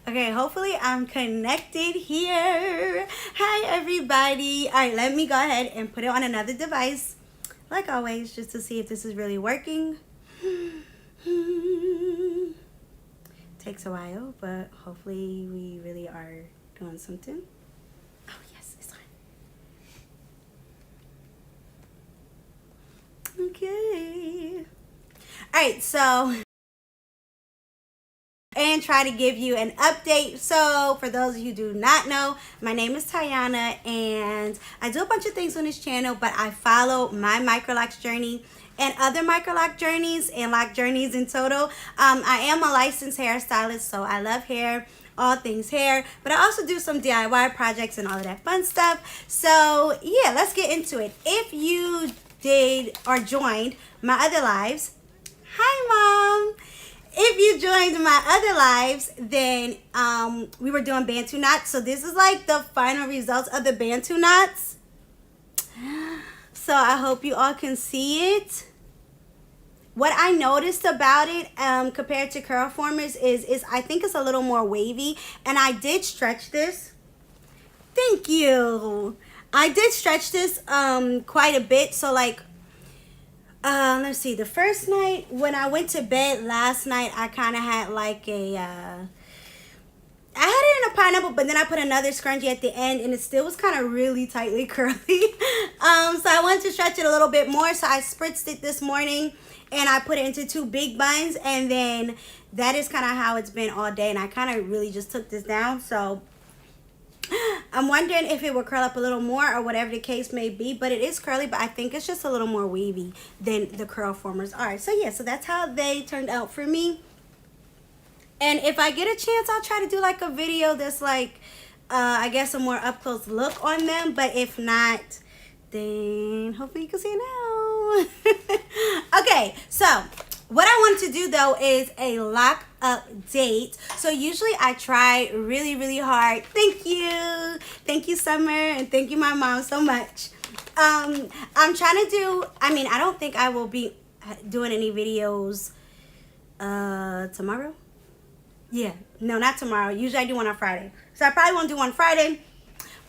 Okay, hopefully I'm connected here. Hi, everybody. All right, let me go ahead and put it on another device, like always, just to see if this is really working. Takes a while, but hopefully we really are doing something. Oh, yes, it's on. Okay. All right, so and try to give you an update. So for those of you who do not know, my name is Tiana and I do a bunch of things on this channel, but I follow my Microlocs journey and other Microloc journeys and lock journeys in total. I am a licensed hairstylist, so I love hair, all things hair, but I also do some DIY projects and all of that fun stuff. So yeah, let's get into it. If you did or joined my other lives, hi Mom. If you joined my other lives, then we were doing Bantu knots. So this is like the final results of the Bantu knots. So I hope you all can see it. What I noticed about it compared to curl formers is I think it's a little more wavy. And I did stretch this. Thank you. I did stretch this quite a bit. So like, let's see, the first night when I went to bed last night, I kind of had like a, I had it in a pineapple, but then I put another scrunchie at the end and it still was kind of really tightly curly. So I wanted to stretch it a little bit more. So I spritzed it this morning and I put it into 2 big buns, and then that is kind of how it's been all day. And I kind of really just took this down. So I'm wondering if it will curl up a little more or whatever the case may be, but it is curly, but I think it's just a little more wavy than the curl formers are. So yeah, so that's how they turned out for me. And if I get a chance, I'll try to do like a video that's like, I guess a more up close look on them, but if not, then hopefully you can see it now. Okay, so what I want to do though is a lock update. So usually I try really hard. Thank you Summer, and thank you my mom so much. I'm trying to do, I don't think I will be doing any videos tomorrow. Yeah, no, not tomorrow. Usually I do one on Friday, so I probably won't do one Friday,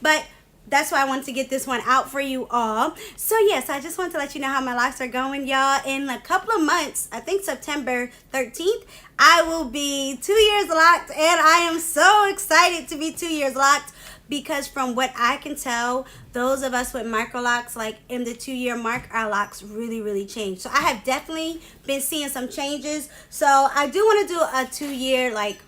but that's why I wanted to get this one out for you all. So yes, I just want to let you know how my locks are going, y'all. In a couple of months, I think September 13th, I will be 2 years locked, and I am so excited to be 2 years locked, because from what I can tell, those of us with Microlocs, like in the 2-year mark, our locks really changed. So I have definitely been seeing some changes. So I do want to do a 2-year like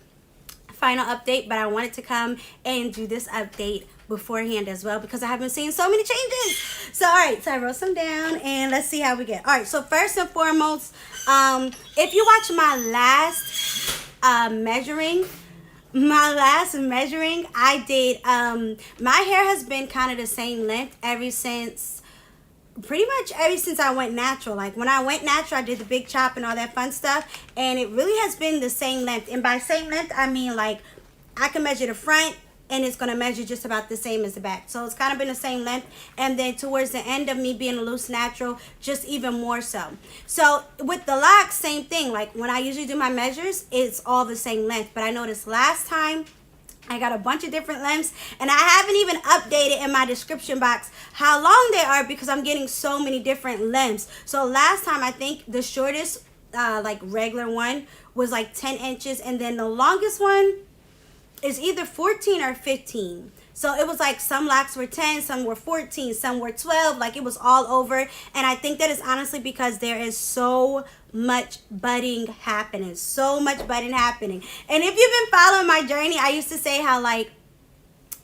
final update, but I wanted to come and do this update beforehand as well, because I have been seeing so many changes. So all right, so I wrote some down and let's see how we get. All right, so first and foremost, if you watch my last measuring, I did my hair has been kind of the same length pretty much ever since I went natural. Like when I went natural, I did the big chop and all that fun stuff, and it really has been the same length. And by same length, I mean like I can measure the front and it's going to measure just about the same as the back. So it's kind of been the same length. And then towards the end of me being a loose natural, just even more so. So with the locks, same thing. Like when I usually do my measures, it's all the same length. But I noticed last time I got a bunch of different lengths, and I haven't even updated in my description box how long they are, because I'm getting so many different lengths. So last time, I think the shortest like regular one was like 10 inches, and then the longest one is either 14 or 15. So it was like some locks were 10, some were 14, some were 12. Like it was all over. And I think that is honestly because there is so much budding happening. So much budding happening. And if you've been following my journey, I used to say how like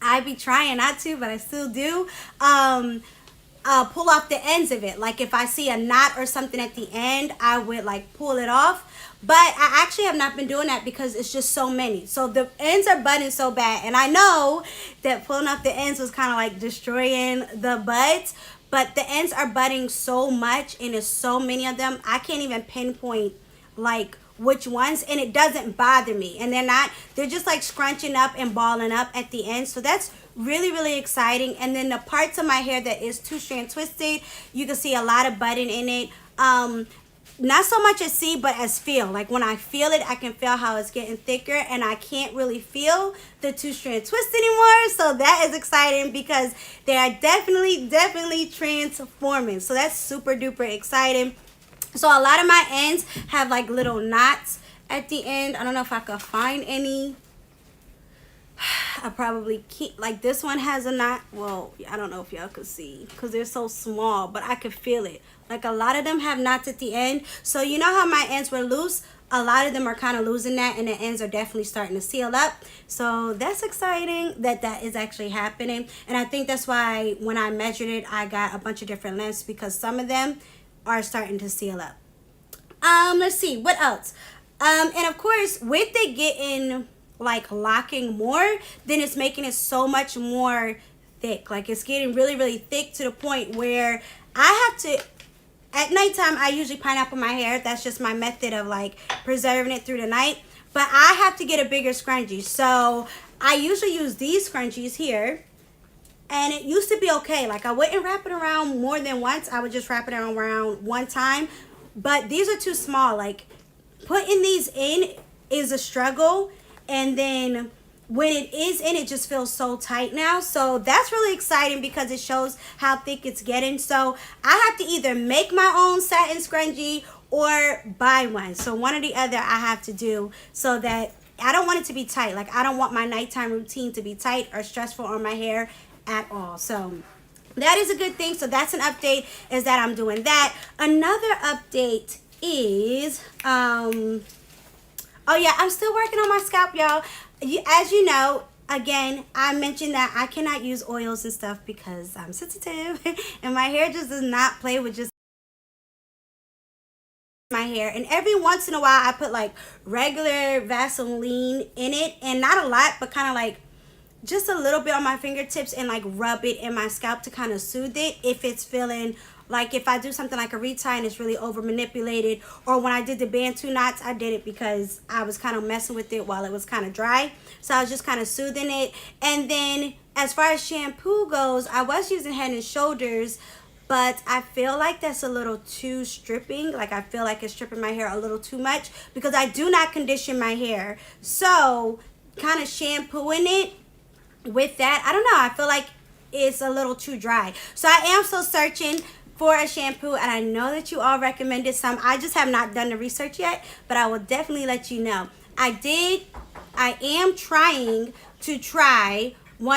I be trying not to, but I still do. Pull off the ends of it. Like if I see a knot or something at the end, I would like pull it off. But I actually have not been doing that because it's just so many. So the ends are budding so bad. And I know that pulling off the ends was kind of like destroying the buds. But the ends are budding so much, and there's so many of them. I can't even pinpoint like which ones, and it doesn't bother me. And they're just like scrunching up and balling up at the end. So that's really exciting. And then the parts of my hair that is 2-strand twisted, you can see a lot of budding in it. not so much as see, but as feel. Like when I feel it, I can feel how it's getting thicker, and I can't really feel the 2-strand twist anymore. So that is exciting because they are definitely transforming. So that's super duper exciting. So a lot of my ends have like little knots at the end. I don't know if I could find any. I probably can't. Like this one has a knot. Well, I don't know if y'all could see because they're so small, but I could feel it. Like a lot of them have knots at the end. So you know how my ends were loose? A lot of them are kind of losing that, and the ends are definitely starting to seal up. So that's exciting that that is actually happening. And I think that's why when I measured it, I got a bunch of different lengths because some of them are starting to seal up. Let's see what else. And of course, with it getting like locking more, then it's making it so much more thick. Like it's getting really thick to the point where I have to, at nighttime I usually pineapple my hair. That's just my method of like preserving it through the night. But I have to get a bigger scrunchie, so I usually use these scrunchies here, and it used to be okay. Like I wouldn't wrap it around more than once. I would just wrap it around one time, but these are too small. Like putting these in is a struggle, and then when it is in, it just feels so tight now. So that's really exciting because it shows how thick it's getting. So I have to either make my own satin scrunchie or buy one. So one or the other I have to do, so that I don't want it to be tight. Like I don't want my nighttime routine to be tight or stressful on my hair at all. So that is a good thing. So that's an update, is that I'm doing that. Another update is oh yeah, I'm still working on my scalp, y'all. As you know, again, I mentioned that I cannot use oils and stuff because I'm sensitive and my hair just does not play with just my hair. And every once in a while I put like regular Vaseline in it, and not a lot, but kind of like just a little bit on my fingertips, and like rub it in my scalp to kind of soothe it if it's feeling like, if I do something like a retie and it's really over manipulated, or when I did the Bantu knots, I did it because I was kind of messing with it while it was kind of dry. So I was just kind of soothing it. And then as far as shampoo goes, I was using Head and Shoulders, but I feel like that's a little too stripping. Like I feel like it's stripping my hair a little too much because I do not condition my hair. So kind of shampooing it with that, I don't know, I feel like it's a little too dry. So I am still searching for a shampoo, and I know that you all recommended some. I just have not done the research yet, but I will definitely let you know. I am trying to try one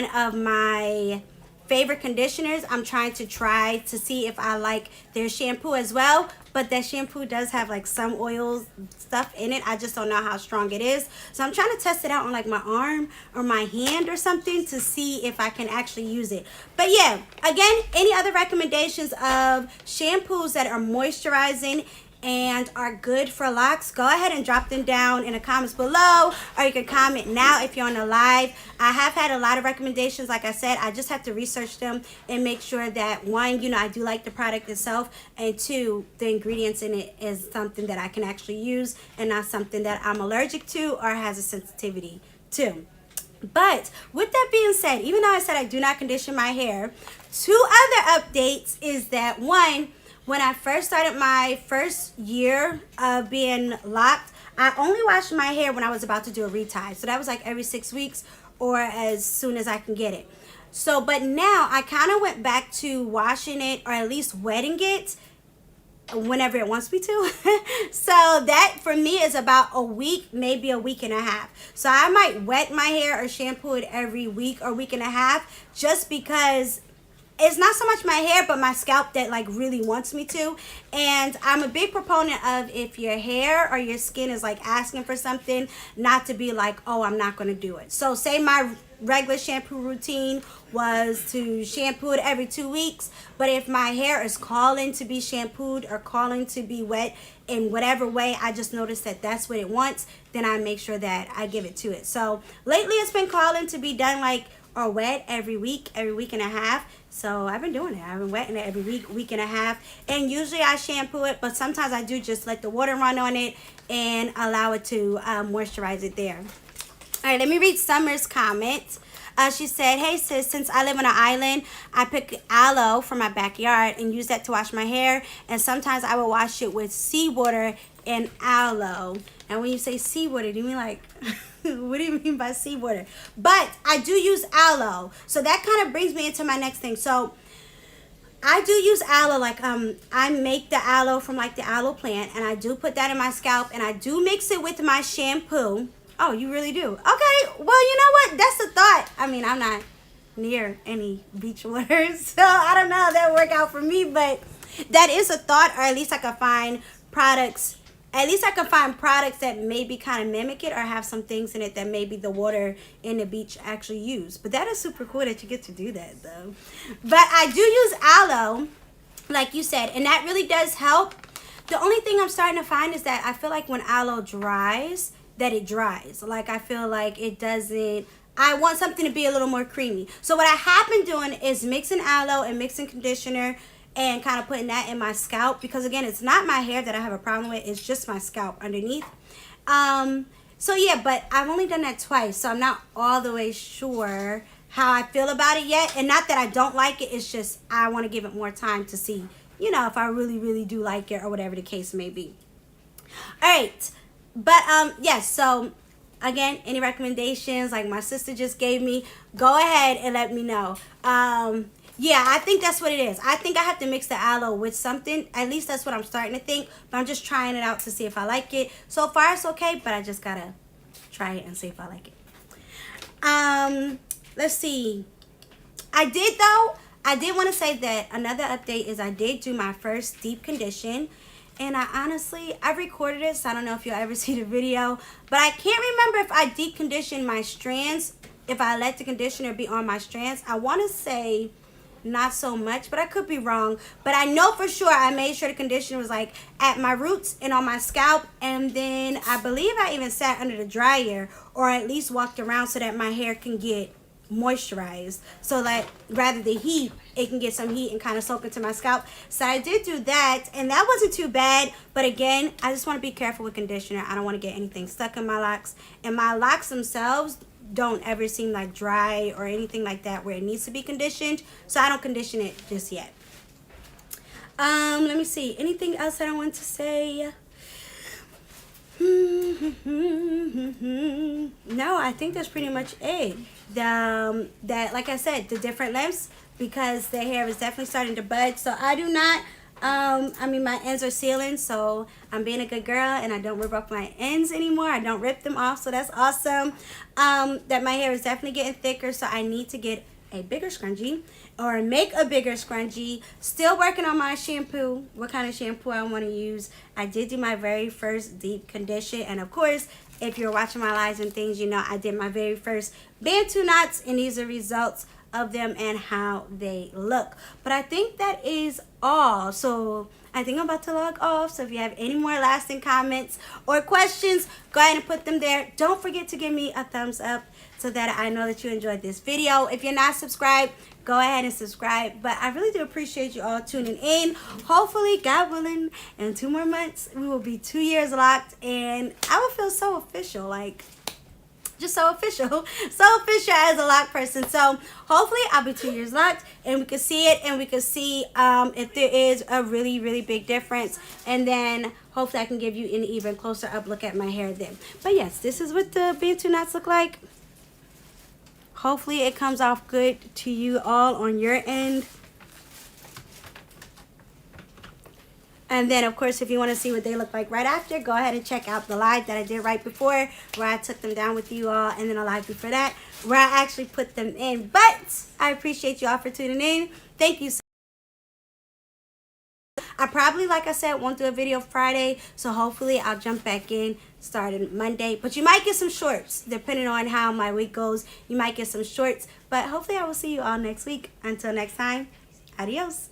of my favorite conditioners. I'm trying to try to see if I like their shampoo as well, but that shampoo does have like some oil stuff in it. I just don't know how strong it is. So I'm trying to test it out on like my arm or my hand or something to see if I can actually use it. But yeah, again, any other recommendations of shampoos that are moisturizing and are good for locks, go ahead and drop them down in the comments below, or you can comment now if you're on the live. I have had a lot of recommendations. Like I said, I just have to research them and make sure that, one, you know, I do like the product itself, and two, the ingredients in it is something that I can actually use and not something that I'm allergic to or has a sensitivity to. But with that being said, even though I said I do not condition my hair, two other updates is that, one, when I first started my first year of being locked, I only washed my hair when I was about to do a retie. So that was like every 6 weeks or as soon as I can get it. So, but now I kind of went back to washing it, or at least wetting it whenever it wants me to. So that for me is about a week, maybe a week and a half. So I might wet my hair or shampoo it every week or week and a half, just because it's not so much my hair but my scalp that like really wants me to. And I'm a big proponent of, if your hair or your skin is like asking for something, not to be like, oh, I'm not going to do it. So say my regular shampoo routine was to shampoo it every 2 weeks, but if my hair is calling to be shampooed or calling to be wet in whatever way, I just noticed that that's what it wants, then I make sure that I give it to it. So lately it's been calling to be done like, or wet every week and a half. So I've been doing it. I've been wetting it every week and a half. And usually I shampoo it, but sometimes I do just let the water run on it and allow it to moisturize it there. All right, let me read Summer's comment. She said, hey sis, since I live on an island, I pick aloe from my backyard and use that to wash my hair. And sometimes I will wash it with seawater and aloe. And when you say seawater, do you mean like, what do you mean by seawater? But I do use aloe. So that kind of brings me into my next thing. So I do use aloe, like I make the aloe from like the aloe plant, and I do put that in my scalp, and I do mix it with my shampoo. Oh, you really do? Okay, well, you know what? That's a thought. I mean, I'm not near any beach water, so I don't know how that work out for me, but that is a thought, or at least I can find products. At least I can find products that maybe kind of mimic it or have some things in it that maybe the water in the beach actually use. But that is super cool that you get to do that, though. But I do use aloe, like you said, and that really does help. The only thing I'm starting to find is that I feel like when aloe dries, that it dries. Like I feel like it doesn't. I want something to be a little more creamy. So what I have been doing is mixing aloe and mixing conditioner and kind of putting that in my scalp, because again, it's not my hair that I have a problem with, it's just my scalp underneath. So yeah, but I've only done that twice, so I'm not all the way sure how I feel about it yet. And not that I don't like it, it's just I want to give it more time to see, you know, if I really do like it or whatever the case may be. All right, but yes, so again, any recommendations like my sister just gave me, go ahead and let me know. Yeah, I think that's what it is. I think I have to mix the aloe with something. At least that's what I'm starting to think. But I'm just trying it out to see if I like it. So far, it's okay. But I just got to try it and see if I like it. Let's see. I did want to say that another update is I did do my first deep condition. And I recorded it, so I don't know if you'll ever see the video. But I can't remember if I deep conditioned my strands, if I let the conditioner be on my strands. I want to say not so much, but I could be wrong. But I know for sure I made sure the conditioner was like at my roots and on my scalp, and then I believe I even sat under the dryer or at least walked around so that my hair can get moisturized, so that rather than heat, it can get some heat and kind of soak into my scalp. So I did do that, and that wasn't too bad. But again, I just want to be careful with conditioner. I don't want to get anything stuck in my locks, and my locks themselves don't ever seem like dry or anything like that where it needs to be conditioned, so I don't condition it just yet. Let me see, anything else that I want to say? No, I think that's pretty much it. That like I said, the different lengths, because their hair is definitely starting to bud. So I do not I mean, my ends are sealing, so I'm being a good girl and I don't rip off my ends anymore. I don't rip them off, so that's awesome. That my hair is definitely getting thicker, so I need to get a bigger scrunchie or make a bigger scrunchie. Still working on my shampoo, what kind of shampoo I want to use. I did do my very first deep condition, and of course, if you're watching my lives and things, you know I did my very first Bantu knots, and these are results of them and how they look. But I think that is all. So I think I'm about to log off. So if you have any more lasting comments or questions, go ahead and put them there. Don't forget to give me a thumbs up so that I know that you enjoyed this video. If you're not subscribed, go ahead and subscribe. But I really do appreciate you all tuning in. Hopefully, God willing, in 2 more months, we will be 2 years locked, and I will feel so official, like just so official as a lock person. So hopefully I'll be 2 years locked, and we can see it, and we can see if there is a really big difference, and then hopefully I can give you an even closer up look at my hair then. But yes, this is what the Bantu knots look like. Hopefully it comes off good to you all on your end. And then, of course, if you want to see what they look like right after, go ahead and check out the live that I did right before, where I took them down with you all, and then a live before that, where I actually put them in. But I appreciate you all for tuning in. Thank you so much. I probably, like I said, won't do a video Friday, so hopefully I'll jump back in starting Monday. But you might get some shorts, depending on how my week goes. You might get some shorts, but hopefully I will see you all next week. Until next time, adios.